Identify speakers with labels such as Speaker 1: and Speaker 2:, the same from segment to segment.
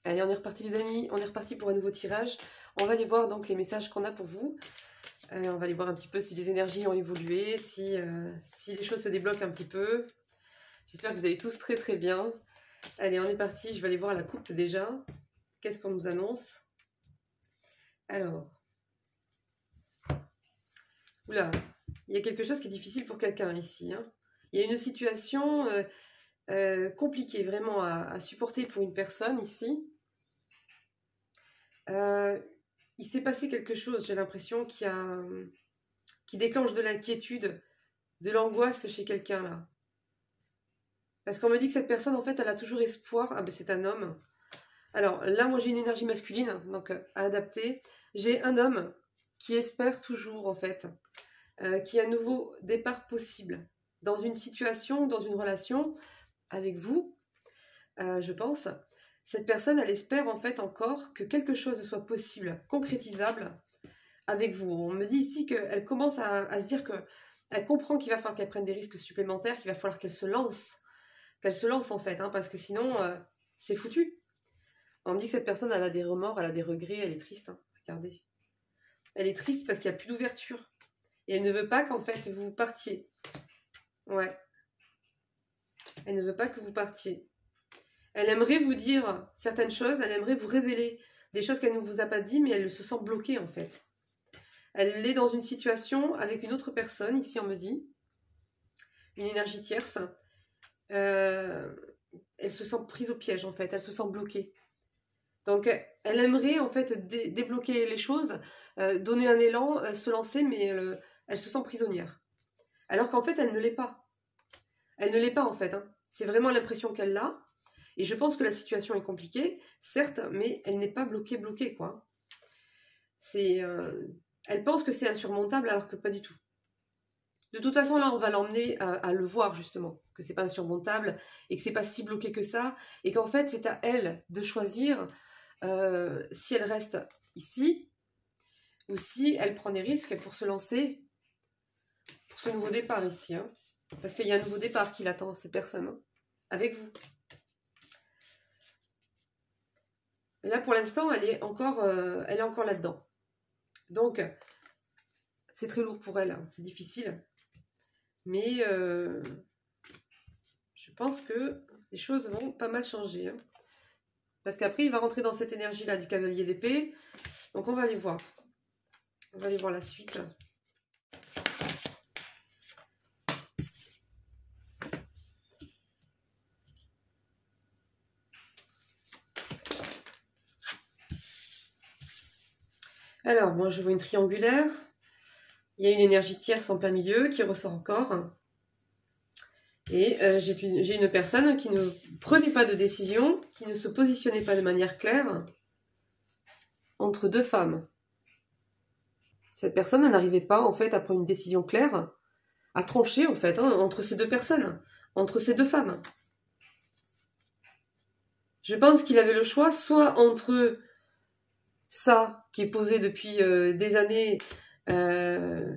Speaker 1: Allez, on est reparti les amis, on est reparti pour un nouveau tirage. On va aller voir donc les messages qu'on a pour vous. On va aller voir un petit peu si les énergies ont évolué, si les choses se débloquent un petit peu. J'espère que vous allez tous très très bien. Allez, on est parti, je vais aller voir la coupe déjà. Qu'est-ce qu'on nous annonce? Alors. Oula, il y a quelque chose qui est difficile pour quelqu'un ici. Hein. Il y a une situation compliquée vraiment à supporter pour une personne ici. Il s'est passé quelque chose, j'ai l'impression, qui déclenche de l'inquiétude, de l'angoisse chez quelqu'un là. Parce qu'on me dit que cette personne, en fait, elle a toujours espoir. Ah ben c'est un homme. Alors là, moi j'ai une énergie masculine, donc à adapter. J'ai un homme qui espère toujours, en fait, qu'il y a un nouveau départ possible. Dans une situation, dans une relation avec vous, je pense. Cette personne, elle espère en fait encore que quelque chose soit possible, concrétisable avec vous. On me dit ici qu'elle commence à se dire qu'elle comprend qu'il va falloir qu'elle prenne des risques supplémentaires, qu'il va falloir qu'elle se lance. Qu'elle se lance en fait, hein, parce que sinon, c'est foutu. On me dit que cette personne, elle a des remords, elle a des regrets, elle est triste. Hein. Regardez. Elle est triste parce qu'il n'y a plus d'ouverture. Et elle ne veut pas qu'en fait vous partiez. Ouais. Elle ne veut pas que vous partiez. Elle aimerait vous dire certaines choses, elle aimerait vous révéler des choses qu'elle ne vous a pas dit, mais elle se sent bloquée en fait. Elle est dans une situation avec une autre personne, ici on me dit, une énergie tierce. Elle se sent prise au piège en fait, elle se sent bloquée. Donc elle aimerait en fait débloquer les choses, donner un élan, se lancer, mais elle se sent prisonnière. Alors qu'en fait elle ne l'est pas. Elle ne l'est pas en fait, hein. C'est vraiment l'impression qu'elle a. Et je pense que la situation est compliquée, certes, mais elle n'est pas bloquée, quoi. Elle pense que c'est insurmontable alors que pas du tout. De toute façon, là, on va l'emmener à le voir, justement, que c'est pas insurmontable et que c'est pas si bloqué que ça, et qu'en fait, c'est à elle de choisir si elle reste ici ou si elle prend des risques pour se lancer pour ce nouveau départ ici. Hein. Parce qu'il y a un nouveau départ qui l'attend, ces personnes, hein, avec vous. Là, pour l'instant, elle est encore là-dedans. Donc, c'est très lourd pour elle, hein, c'est difficile. Mais je pense que les choses vont pas mal changer. Hein. Parce qu'après, il va rentrer dans cette énergie-là du cavalier d'épée. Donc, on va aller voir. On va aller voir la suite. Alors, moi, je vois une triangulaire. Il y a une énergie tierce en plein milieu qui ressort encore. Et j'ai une personne qui ne prenait pas de décision, qui ne se positionnait pas de manière claire entre deux femmes. Cette personne n'arrivait pas, en fait, à prendre une décision claire, à trancher, en fait, hein, entre ces deux personnes, entre ces deux femmes. Je pense qu'il avait le choix, soit entre ça, qui est posé depuis des années,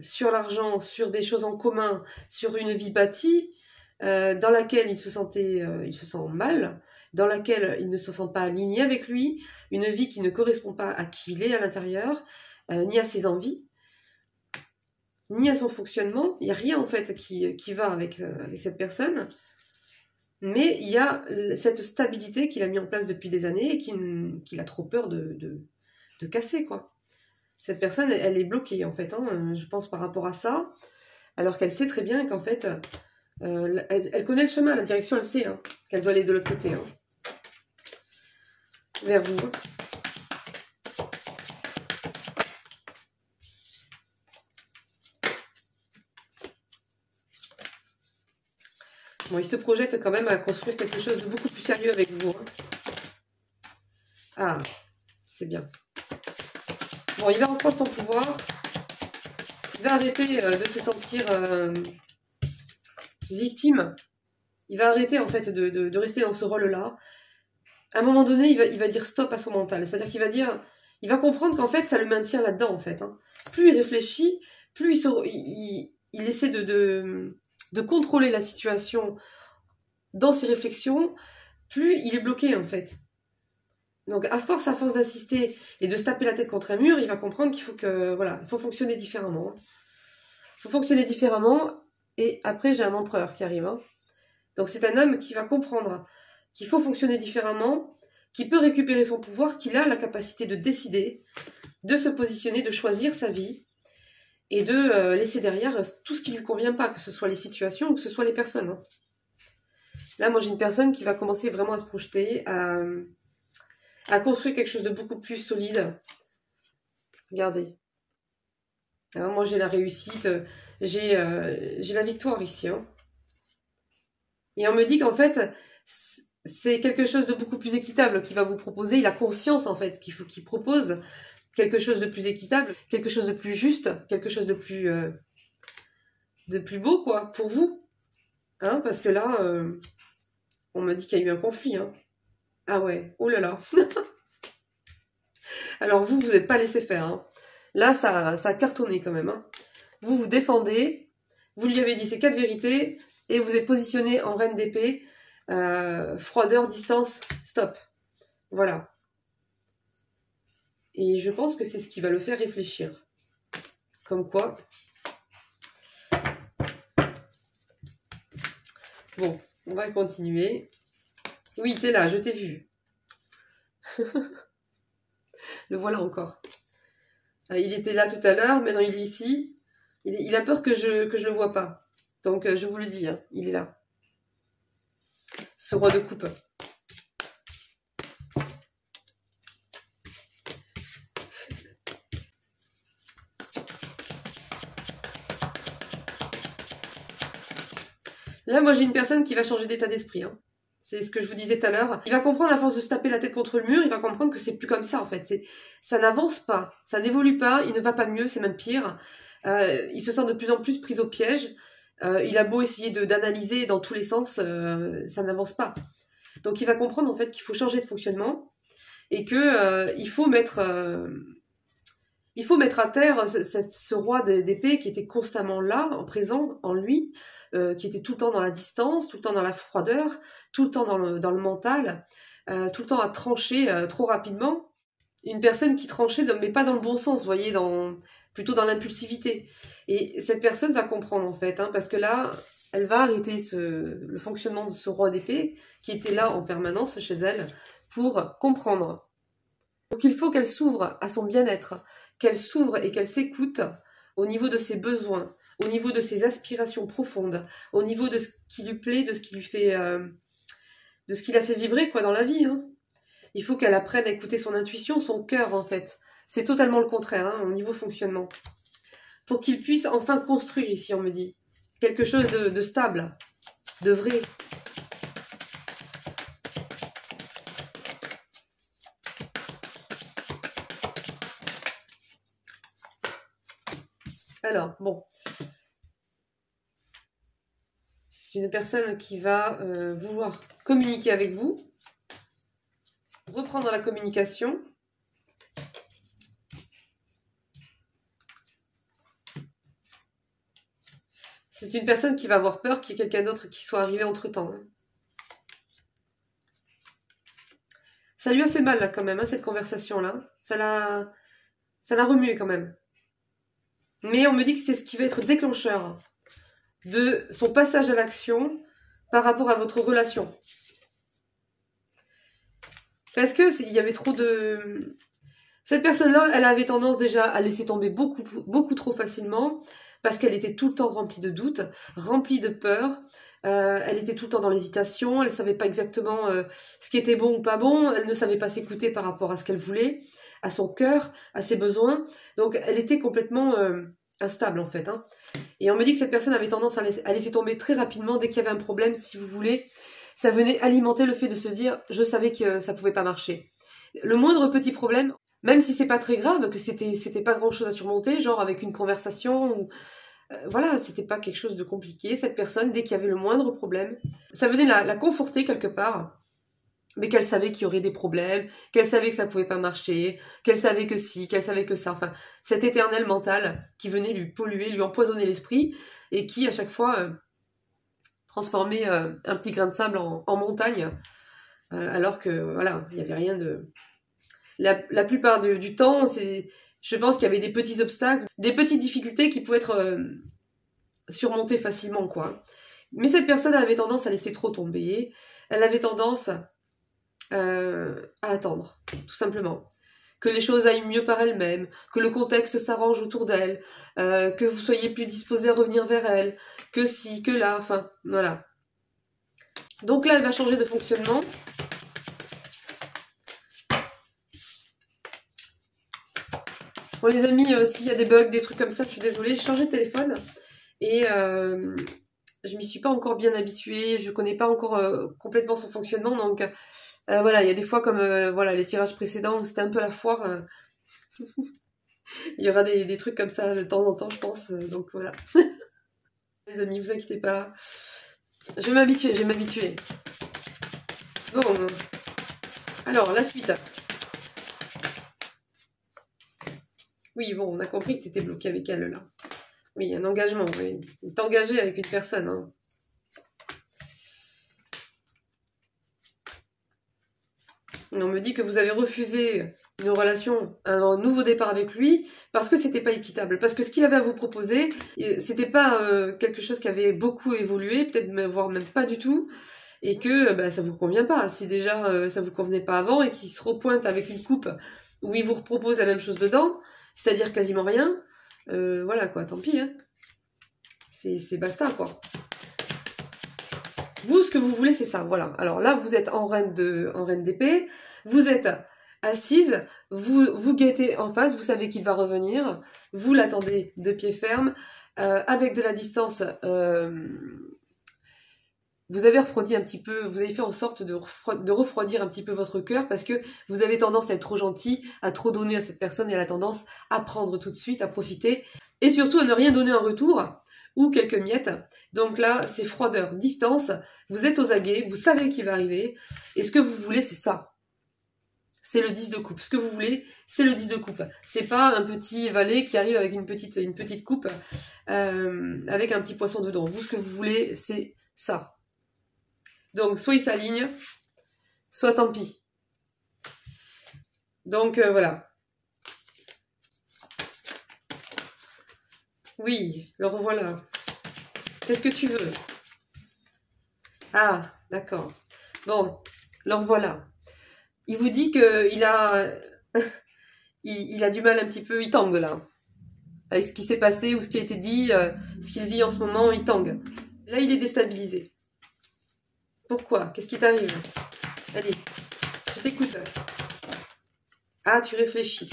Speaker 1: sur l'argent, sur des choses en commun, sur une vie bâtie, dans laquelle il se sent mal, dans laquelle il ne se sent pas aligné avec lui, une vie qui ne correspond pas à qui il est à l'intérieur, ni à ses envies, ni à son fonctionnement. Il n'y a rien en fait qui va avec cette personne, mais il y a cette stabilité qu'il a mis en place depuis des années et qu'il a trop peur de casser, quoi. Cette personne, elle est bloquée en fait, hein, je pense par rapport à ça, alors qu'elle sait très bien qu'en fait, elle connaît le chemin, la direction, elle sait, hein, qu'elle doit aller de l'autre côté, hein, vers vous. Bon, il se projette quand même à construire quelque chose de beaucoup plus sérieux avec vous. Hein. Ah, c'est bien. Bon, il va reprendre son pouvoir. Il va arrêter de se sentir victime. Il va arrêter en fait de rester dans ce rôle-là. À un moment donné, il va dire stop à son mental. C'est-à-dire qu'il va dire, il va comprendre qu'en fait, ça le maintient là-dedans en fait. Hein. Plus il réfléchit, plus il essaie de contrôler la situation dans ses réflexions, plus il est bloqué en fait. Donc à force d'assister et de se taper la tête contre un mur, il va comprendre qu'il faut que, voilà, il faut fonctionner différemment. Il faut fonctionner différemment. Et après, j'ai un empereur qui arrive. Hein. Donc c'est un homme qui va comprendre qu'il faut fonctionner différemment, qui peut récupérer son pouvoir, qu'il a la capacité de décider, de se positionner, de choisir sa vie et de laisser derrière tout ce qui lui convient pas, que ce soit les situations ou que ce soit les personnes. Hein. Là, moi, j'ai une personne qui va commencer vraiment à se projeter, à construire quelque chose de beaucoup plus solide. Regardez. Alors, moi, j'ai la réussite, j'ai la victoire ici. Hein. Et on me dit qu'en fait, c'est quelque chose de beaucoup plus équitable qu'il va vous proposer. Il a conscience, en fait, qu'il propose quelque chose de plus équitable, quelque chose de plus juste, quelque chose de plus beau, quoi, pour vous. Hein, parce que là, on me dit qu'il y a eu un conflit. Hein. Ah ouais, oh là là. Alors vous n'êtes pas laissé faire. Hein. Là, ça a cartonné quand même. Hein. Vous vous défendez, vous lui avez dit ces 4 vérités, et vous êtes positionné en reine d'épée, froideur, distance, stop. Voilà. Et je pense que c'est ce qui va le faire réfléchir. Comme quoi. Bon, on va continuer. Oui, t'es là, je t'ai vu. Le voilà encore. Il était là tout à l'heure, maintenant il est ici. Il a peur que je le vois pas. Donc je vous le dis, hein, il est là. Ce roi de coupe. Là, moi, j'ai une personne qui va changer d'état d'esprit. Hein. C'est ce que je vous disais tout à l'heure. Il va comprendre, à force de se taper la tête contre le mur, il va comprendre que c'est plus comme ça, en fait. Ça n'avance pas, ça n'évolue pas, il ne va pas mieux, c'est même pire. Il se sent de plus en plus pris au piège. Il a beau essayer d'analyser dans tous les sens, ça n'avance pas. Donc, il va comprendre, en fait, qu'il faut changer de fonctionnement et que il faut mettre à terre ce roi d'épée qui était constamment là, en présent, en lui, qui était tout le temps dans la distance, tout le temps dans la froideur, tout le temps dans le mental, tout le temps à trancher trop rapidement. Une personne qui tranchait, mais pas dans le bon sens, vous voyez, plutôt dans l'impulsivité. Et cette personne va comprendre, en fait, hein, parce que là, elle va arrêter le fonctionnement de ce roi d'épée, qui était là en permanence chez elle, pour comprendre. Donc il faut qu'elle s'ouvre à son bien-être, qu'elle s'ouvre et qu'elle s'écoute au niveau de ses besoins, au niveau de ses aspirations profondes, au niveau de ce qui lui plaît, de ce qui lui fait, de ce qui la fait vibrer quoi dans la vie. Hein. Il faut qu'elle apprenne à écouter son intuition, son cœur en fait. C'est totalement le contraire hein, au niveau fonctionnement. Pour qu'il puisse enfin construire ici, on me dit, quelque chose de stable, de vrai. Alors, bon. C'est une personne qui va vouloir communiquer avec vous, reprendre la communication. C'est une personne qui va avoir peur qu'il y ait quelqu'un d'autre qui soit arrivé entre-temps. Hein. Ça lui a fait mal là quand même, hein, cette conversation-là. Ça l'a remué quand même. Mais on me dit que c'est ce qui va être déclencheur de son passage à l'action par rapport à votre relation. Parce que il y avait trop de... Cette personne-là, elle avait tendance déjà à laisser tomber beaucoup trop facilement parce qu'elle était tout le temps remplie de doutes, remplie de peur. Elle était tout le temps dans l'hésitation, elle ne savait pas exactement ce qui était bon ou pas bon, elle ne savait pas s'écouter par rapport à ce qu'elle voulait, à son cœur, à ses besoins. Donc elle était complètement instable en fait. Hein. Et on me dit que cette personne avait tendance à laisser tomber très rapidement dès qu'il y avait un problème, si vous voulez. Ça venait alimenter le fait de se dire « je savais que ça pouvait pas marcher ». Le moindre petit problème, même si c'est pas très grave, que c'était pas grand chose à surmonter, genre avec une conversation ou... voilà, c'était pas quelque chose de compliqué. Cette personne, dès qu'il y avait le moindre problème, ça venait la conforter quelque part, mais qu'elle savait qu'il y aurait des problèmes, qu'elle savait que ça pouvait pas marcher, qu'elle savait que si, qu'elle savait que ça. Enfin, cet éternel mental qui venait lui polluer, lui empoisonner l'esprit, et qui, à chaque fois, transformait un petit grain de sable en montagne, alors que, voilà, il n'y avait rien de La plupart du temps, je pense qu'il y avait des petits obstacles, des petites difficultés qui pouvaient être surmontées facilement, quoi. Mais cette personne avait tendance à laisser trop tomber. Elle avait tendance à attendre, tout simplement. Que les choses aillent mieux par elle-même, que le contexte s'arrange autour d'elle, que vous soyez plus disposé à revenir vers elle, que si, que là, enfin, voilà. Donc là, elle va changer de fonctionnement. Bon les amis, s'il y a des bugs, des trucs comme ça, je suis désolée, j'ai changé de téléphone et je m'y suis pas encore bien habituée, je connais pas encore complètement son fonctionnement, donc voilà, il y a des fois comme voilà les tirages précédents où c'était un peu la foire, il y aura des trucs comme ça de temps en temps, je pense, donc voilà. Les amis, vous inquiétez pas, je vais m'habituer. Bon, alors la suite. Oui, bon, on a compris que tu étais bloqué avec elle, là. Oui, un engagement, oui. T'engager avec une personne, hein. On me dit que vous avez refusé une relation, un nouveau départ avec lui, parce que c'était pas équitable. Parce que ce qu'il avait à vous proposer, c'était pas quelque chose qui avait beaucoup évolué, peut-être voire même pas du tout, et que bah, ça vous convient pas. Si déjà ça vous convenait pas avant, et qu'il se repointe avec une coupe où il vous propose la même chose dedans, c'est-à-dire quasiment rien, voilà quoi, tant pis, hein. C'est basta quoi. Vous, ce que vous voulez, c'est ça, voilà. Alors là, vous êtes en reine d'épée, vous êtes assise, vous guettez en face, vous savez qu'il va revenir, vous l'attendez de pied ferme, avec de la distance, vous avez refroidi un petit peu, vous avez fait en sorte de refroidir un petit peu votre cœur parce que vous avez tendance à être trop gentil, à trop donner à cette personne et elle a tendance à prendre tout de suite, à profiter et surtout à ne rien donner en retour ou quelques miettes. Donc là, c'est froideur, distance, vous êtes aux aguets, vous savez qu'il va arriver et ce que vous voulez, c'est ça. C'est le 10 de coupe. Ce que vous voulez, c'est le 10 de coupe. C'est pas un petit valet qui arrive avec une petite coupe avec un petit poisson dedans. Vous, ce que vous voulez, c'est ça. Donc, soit il s'aligne, soit tant pis. Donc, voilà. Oui, le revoilà. Qu'est-ce que tu veux? Ah, d'accord. Bon, le revoilà. Il vous dit qu'il a... il a du mal un petit peu, il tangue là. Avec ce qui s'est passé ou ce qui a été dit, ce qu'il vit en ce moment, il tangue. Là, il est déstabilisé. Pourquoi? Qu'est-ce qui t'arrive? Allez, je t'écoute. Ah, tu réfléchis.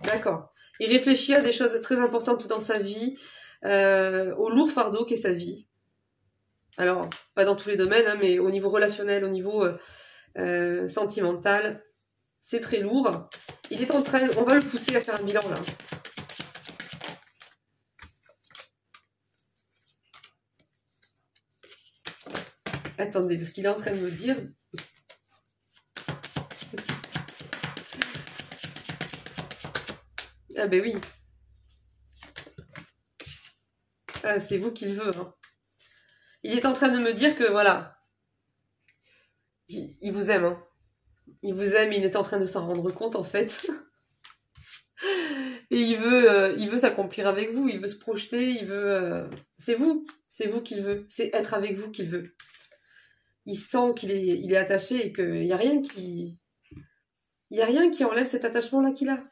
Speaker 1: D'accord. Il réfléchit à des choses très importantes dans sa vie, au lourd fardeau qu'est sa vie. Alors, pas dans tous les domaines, hein, mais au niveau relationnel, au niveau sentimental, c'est très lourd. Il est en train, on va le pousser à faire un bilan là. Attendez, parce qu'il est en train de me dire... Ah ben oui. Ah, c'est vous qui le veut. Hein. Il est en train de me dire que voilà. Il vous aime. Hein. Il vous aime, il est en train de s'en rendre compte en fait. Et il veut s'accomplir avec vous, il veut se projeter, il veut... c'est vous qu'il veut. C'est être avec vous qu'il veut. Il sent qu'il est attaché et qu'il n'y a rien qui... Il n'y a rien qui enlève cet attachement-là qu'il a.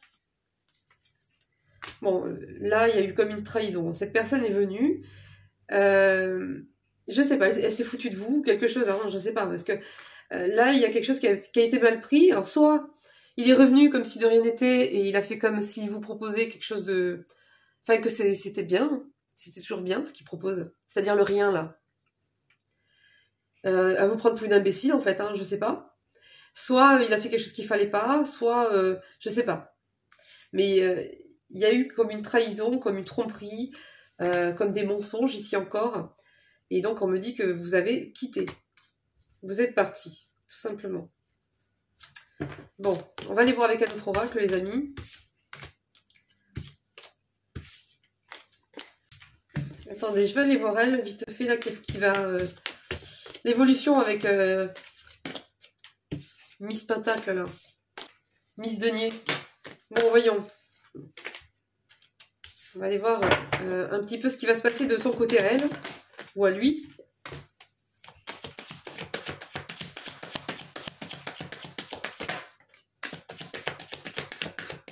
Speaker 1: Bon, là, il y a eu comme une trahison. Cette personne est venue. Je sais pas, elle s'est foutue de vous, quelque chose, hein, je sais pas, parce que là, il y a quelque chose qui a été mal pris. Alors, soit il est revenu comme si de rien n'était et il a fait comme s'il vous proposait quelque chose de... Enfin, que c'était bien, c'était toujours bien ce qu'il propose. C'est-à-dire le rien, là. À vous prendre plus d'imbécile, en fait, hein, je sais pas. Soit il a fait quelque chose qu'il fallait pas, soit... je sais pas. Mais il y a eu comme une trahison, comme une tromperie, comme des mensonges ici encore. Et donc on me dit que vous avez quitté. Vous êtes parti, tout simplement. Bon, on va aller voir avec un autre oracle, les amis. Attendez, je vais aller voir elle, vite fait, là, qu'est-ce qui va... l'évolution avec Miss Pentacle, là. Miss Denier. Bon, voyons. On va aller voir un petit peu ce qui va se passer de son côté à elle, ou à lui.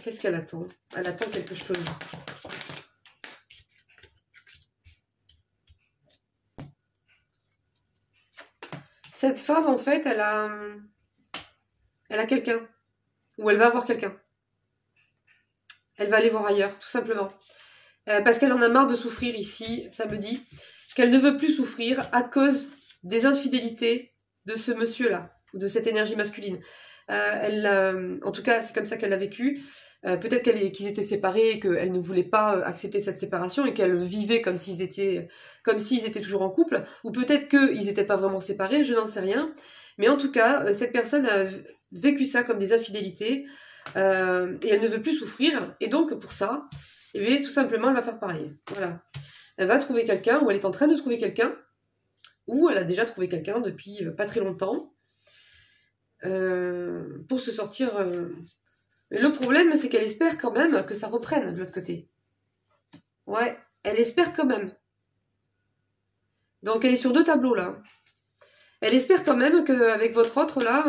Speaker 1: Qu'est-ce qu'elle attend? Elle attend quelque chose. Cette femme, en fait, elle a quelqu'un. Ou elle va avoir quelqu'un. Elle va aller voir ailleurs, tout simplement. Parce qu'elle en a marre de souffrir ici, ça me dit. Qu'elle ne veut plus souffrir à cause des infidélités de ce monsieur-là. Ou de cette énergie masculine. En tout cas, c'est comme ça qu'elle l'a vécu. Peut-être qu'ils étaient séparés et qu'elle ne voulait pas accepter cette séparation et qu'elle vivait comme s'ils étaient toujours en couple. Ou peut-être qu'ils n'étaient pas vraiment séparés, je n'en sais rien. Mais en tout cas, cette personne a vécu ça comme des infidélités. Et elle ne veut plus souffrir. Et donc, pour ça, eh bien, tout simplement, elle va faire pareil. Voilà. Elle va trouver quelqu'un, ou elle est en train de trouver quelqu'un, ou elle a déjà trouvé quelqu'un depuis pas très longtemps, pour se sortir... Mais le problème, c'est qu'elle espère quand même que ça reprenne de l'autre côté. Ouais, elle espère quand même. Donc elle est sur 2 tableaux là. Elle espère quand même qu'avec votre autre là,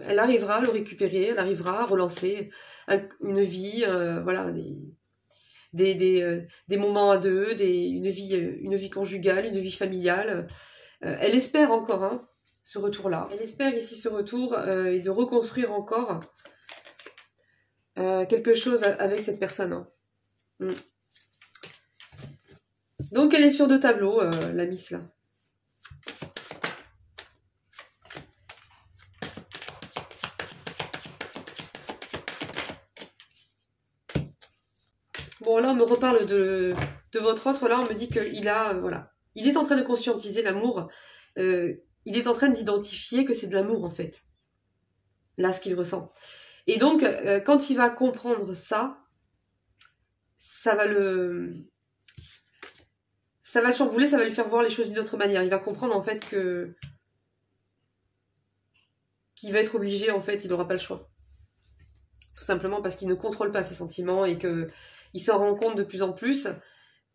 Speaker 1: elle arrivera à le récupérer, elle arrivera à relancer une vie, voilà, des moments à deux, une vie conjugale, une vie familiale. Elle espère encore ce retour-là. Elle espère ici ce retour et de reconstruire encore quelque chose avec cette personne. Donc elle est sur 2 tableaux, la Miss là. Bon là on me reparle de votre autre, là on me dit qu'il a, voilà, il est en train de conscientiser l'amour, il est en train d'identifier que c'est de l'amour en fait, là ce qu'il ressent. Et donc quand il va comprendre ça, ça va le chambouler, ça va lui faire voir les choses d'une autre manière. Il va comprendre en fait qu'il va être obligé, en fait, il n'aura pas le choix. Tout simplement parce qu'il ne contrôle pas ses sentiments et qu'il s'en rend compte de plus en plus.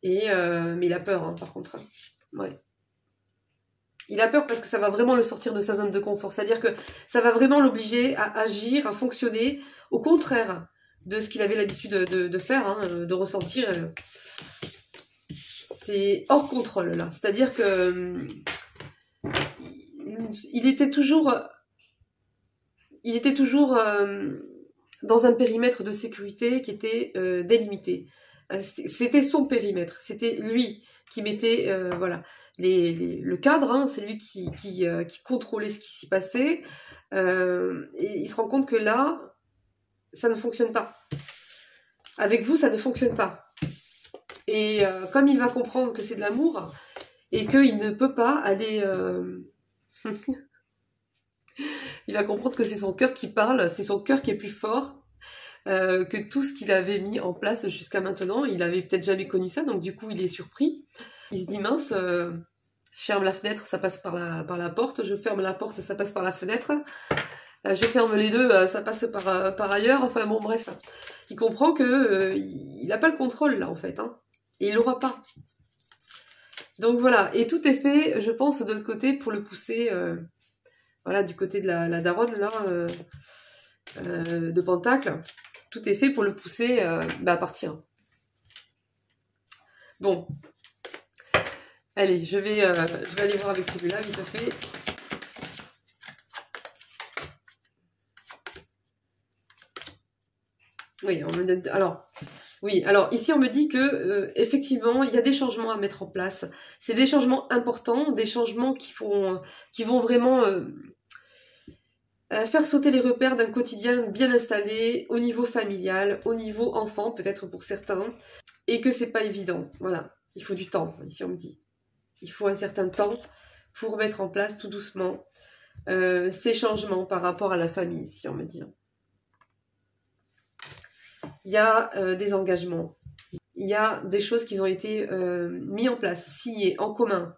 Speaker 1: Mais il a peur, par contre. Ouais. Il a peur parce que ça va vraiment le sortir de sa zone de confort. C'est-à-dire que ça va vraiment l'obliger à agir, à fonctionner au contraire de ce qu'il avait l'habitude de faire, de ressentir. C'est hors contrôle, là. C'est-à-dire que il était toujours dans un périmètre de sécurité qui était délimité. C'était son périmètre, c'était lui qui mettait voilà, le cadre, c'est lui qui contrôlait ce qui s'y passait. Et il se rend compte que là, ça ne fonctionne pas. Avec vous, ça ne fonctionne pas. Et comme il va comprendre que c'est de l'amour, et qu'il ne peut pas aller... il va comprendre que c'est son cœur qui parle, c'est son cœur qui est plus fort que tout ce qu'il avait mis en place jusqu'à maintenant. Il avait peut-être jamais connu ça, donc du coup il est surpris. Il se dit mince, je ferme la fenêtre, ça passe par la porte, je ferme la porte, ça passe par la fenêtre, je ferme les deux, ça passe par ailleurs, enfin bon bref. Il comprend que il n'a pas le contrôle là en fait, et il l'aura pas. Donc voilà, et tout est fait, je pense, de l'autre côté pour le pousser, voilà, du côté de la daronne là, de Pentacle. Tout est fait pour le pousser à partir. Bon. Allez, je vais aller voir avec celui-là, vite fait. Oui, alors ici on me dit que effectivement il y a des changements à mettre en place. C'est des changements importants, des changements qui vont vraiment faire sauter les repères d'un quotidien bien installé au niveau familial, au niveau enfant peut-être pour certains, et que c'est pas évident. Voilà, il faut du temps. Ici on me dit, il faut un certain temps pour mettre en place tout doucement ces changements par rapport à la famille. Ici on me dit. Il y a des engagements, il y a des choses qui ont été mises en place, signées en commun.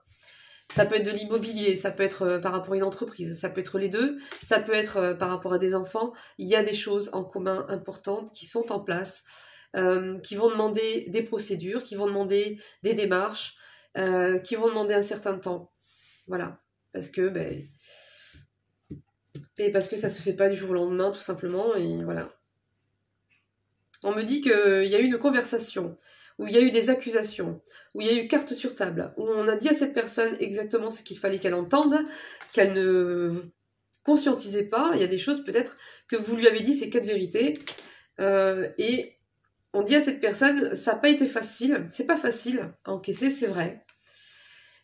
Speaker 1: Ça peut être de l'immobilier, ça peut être par rapport à une entreprise, ça peut être les deux, ça peut être par rapport à des enfants. Il y a des choses en commun importantes qui sont en place, qui vont demander des procédures, qui vont demander des démarches, qui vont demander un certain temps. Voilà. Parce que, parce que ça se fait pas du jour au lendemain, tout simplement, et voilà. On me dit qu'il y a eu une conversation, où il y a eu des accusations, où il y a eu carte sur table, où on a dit à cette personne exactement ce qu'il fallait qu'elle entende, qu'elle ne conscientisait pas. Il y a des choses peut-être que vous lui avez dit, ces 4 vérités, et on dit à cette personne, ça n'a pas été facile, c'est pas facile à encaisser, c'est vrai.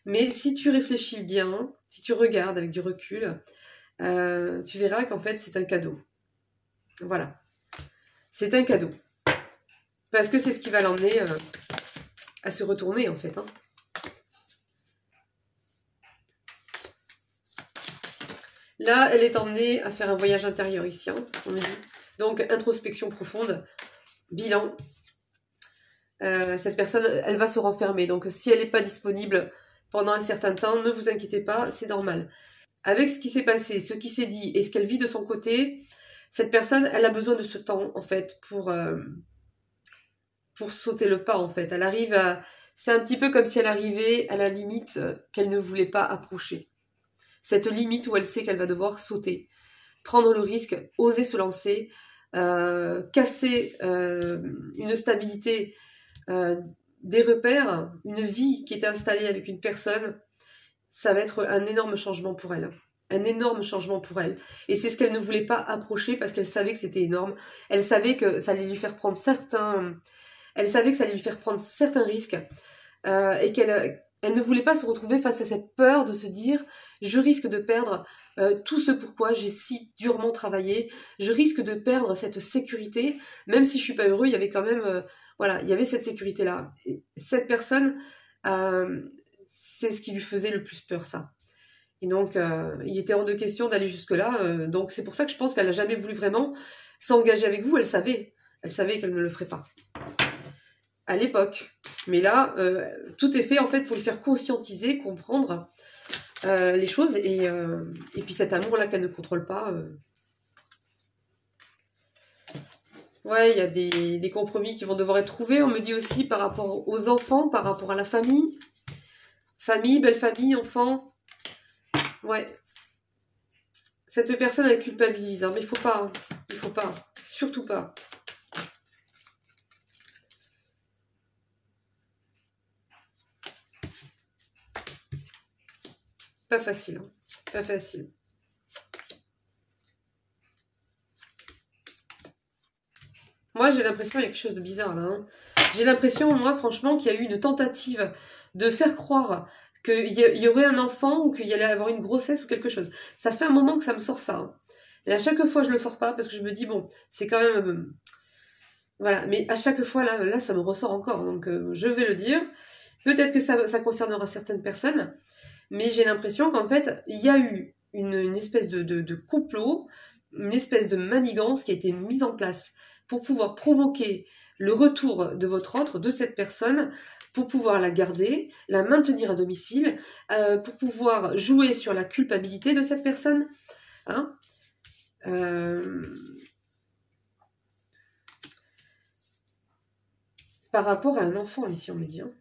Speaker 1: Mais si tu réfléchis bien, si tu regardes avec du recul, tu verras qu'en fait c'est un cadeau. Voilà. C'est un cadeau. Parce que c'est ce qui va l'emmener à se retourner en fait. Hein. Là, elle est emmenée à faire un voyage intérieur ici, hein, on me dit. Donc, introspection profonde, bilan. Cette personne, elle va se renfermer. Donc, si elle n'est pas disponible pendant un certain temps, ne vous inquiétez pas, c'est normal. Avec ce qui s'est passé, ce qui s'est dit et ce qu'elle vit de son côté, cette personne, elle a besoin de ce temps, en fait, pour sauter le pas, en fait. Elle arrive à... C'est un petit peu comme si elle arrivait à la limite qu'elle ne voulait pas approcher. Cette limite où elle sait qu'elle va devoir sauter. Prendre le risque, oser se lancer, casser une stabilité, des repères, une vie qui était installée avec une personne. Ça va être un énorme changement pour elle. Un énorme changement pour elle. Et c'est ce qu'elle ne voulait pas approcher parce qu'elle savait que c'était énorme. Elle savait que ça allait lui faire prendre certains... Elle savait que ça allait lui faire prendre certains risques et qu'elle ne voulait pas se retrouver face à cette peur de se dire « Je risque de perdre tout ce pourquoi j'ai si durement travaillé. Je risque de perdre cette sécurité. Même si je suis pas heureux, il y avait quand même... voilà, il y avait cette sécurité-là. Et cette personne, c'est ce qui lui faisait le plus peur, ça. Et donc, il était hors de question d'aller jusque-là. Donc, c'est pour ça que je pense qu'elle n'a jamais voulu vraiment s'engager avec vous. Elle savait qu'elle ne le ferait pas. À l'époque. Mais là, tout est fait en fait pour lui faire conscientiser, comprendre les choses et puis cet amour-là qu'elle ne contrôle pas. Ouais, il y a des compromis qui vont devoir être trouvés. On me dit aussi par rapport aux enfants, par rapport à la famille. Famille, belle famille, enfants. Ouais. Cette personne, elle culpabilise, hein, mais il faut pas. Hein. Il faut pas. Surtout pas. Pas facile, hein. Pas facile. Moi, j'ai l'impression qu'il y a quelque chose de bizarre, là. Hein. J'ai l'impression, moi, franchement, qu'il y a eu une tentative de faire croire qu'il y aurait un enfant ou qu'il y allait avoir une grossesse ou quelque chose. Ça fait un moment que ça me sort ça. Hein. Et à chaque fois, je le sors pas parce que je me dis, bon, c'est quand même... voilà, mais à chaque fois, là, ça me ressort encore. Donc, je vais le dire. Peut-être que ça concernera certaines personnes. Mais j'ai l'impression qu'en fait, il y a eu une espèce de complot, une espèce de manigance qui a été mise en place pour pouvoir provoquer le retour de votre autre, de cette personne, pour pouvoir la garder, la maintenir à domicile, pour pouvoir jouer sur la culpabilité de cette personne. Hein par rapport à un enfant, ici, on me dit. Hein.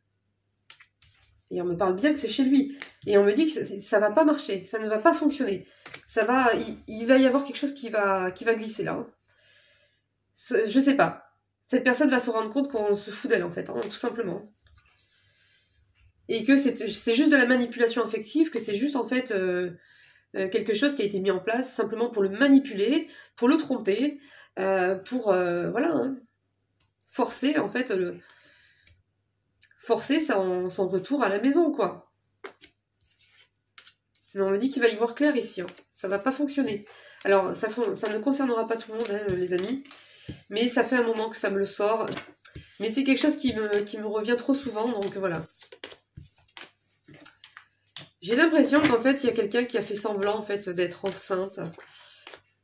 Speaker 1: Et on me parle bien que c'est chez lui. Et on me dit que ça va pas marcher, ça ne va pas fonctionner. Il va y avoir quelque chose qui va glisser là. Hein. Je sais pas. Cette personne va se rendre compte qu'on se fout d'elle en fait, hein, tout simplement. Et que c'est juste de la manipulation affective, que c'est juste en fait quelque chose qui a été mis en place simplement pour le manipuler, pour le tromper, pour voilà, hein, forcer en fait forcer son retour à la maison, quoi. Mais on me dit qu'il va y voir clair ici. Hein. Ça va pas fonctionner. Alors, ça ne concernera pas tout le monde, hein, les amis. Mais ça fait un moment que ça me le sort. Mais c'est quelque chose qui me revient trop souvent, donc voilà. J'ai l'impression qu'en fait, il y a quelqu'un qui a fait semblant en fait, d'être enceinte,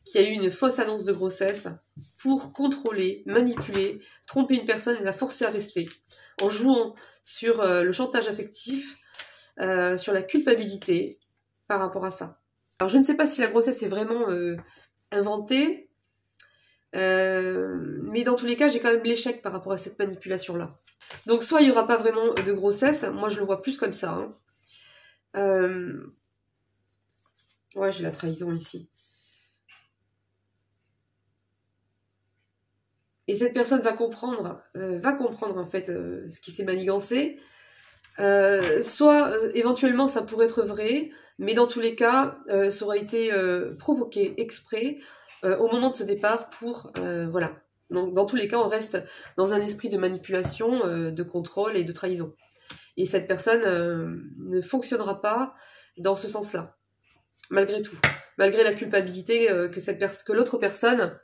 Speaker 1: qui a eu une fausse annonce de grossesse pour contrôler, manipuler, tromper une personne et la forcer à rester. En jouant sur le chantage affectif, sur la culpabilité par rapport à ça. Alors je ne sais pas si la grossesse est vraiment inventée, mais dans tous les cas, j'ai quand même l'échec par rapport à cette manipulation-là. Donc soit il n'y aura pas vraiment de grossesse, moi je le vois plus comme ça. Hein. Ouais, j'ai la trahison ici. Et cette personne va comprendre en fait ce qui s'est manigancé. Soit éventuellement ça pourrait être vrai, mais dans tous les cas, ça aura été provoqué exprès au moment de ce départ pour voilà. Donc dans tous les cas, on reste dans un esprit de manipulation, de contrôle et de trahison. Et cette personne ne fonctionnera pas dans ce sens-là, malgré tout, malgré la culpabilité que l'autre personne.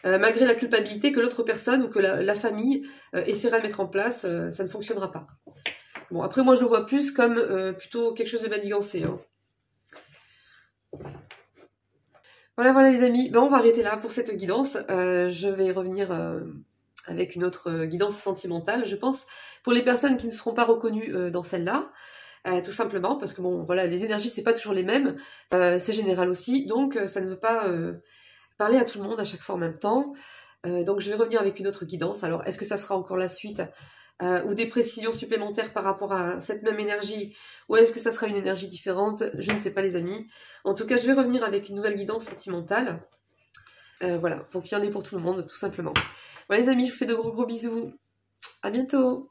Speaker 1: Malgré la culpabilité que l'autre personne ou que la famille essaiera de mettre en place, ça ne fonctionnera pas. Bon, après, moi, je le vois plus comme plutôt quelque chose de manigancé. Hein. Voilà, les amis. Ben, on va arrêter là pour cette guidance. Je vais revenir avec une autre guidance sentimentale, je pense, pour les personnes qui ne seront pas reconnues dans celle-là. Tout simplement, parce que bon, voilà, les énergies, c'est pas toujours les mêmes. C'est général aussi. Donc, ça ne veut pas parler à tout le monde à chaque fois en même temps. Donc je vais revenir avec une autre guidance. Alors est-ce que ça sera encore la suite ou des précisions supplémentaires par rapport à cette même énergie, ou est-ce que ça sera une énergie différente? Je ne sais pas les amis. En tout cas je vais revenir avec une nouvelle guidance sentimentale. Voilà, pour qu'il y en ait pour tout le monde tout simplement. Voilà les amis, je vous fais de gros bisous. À bientôt.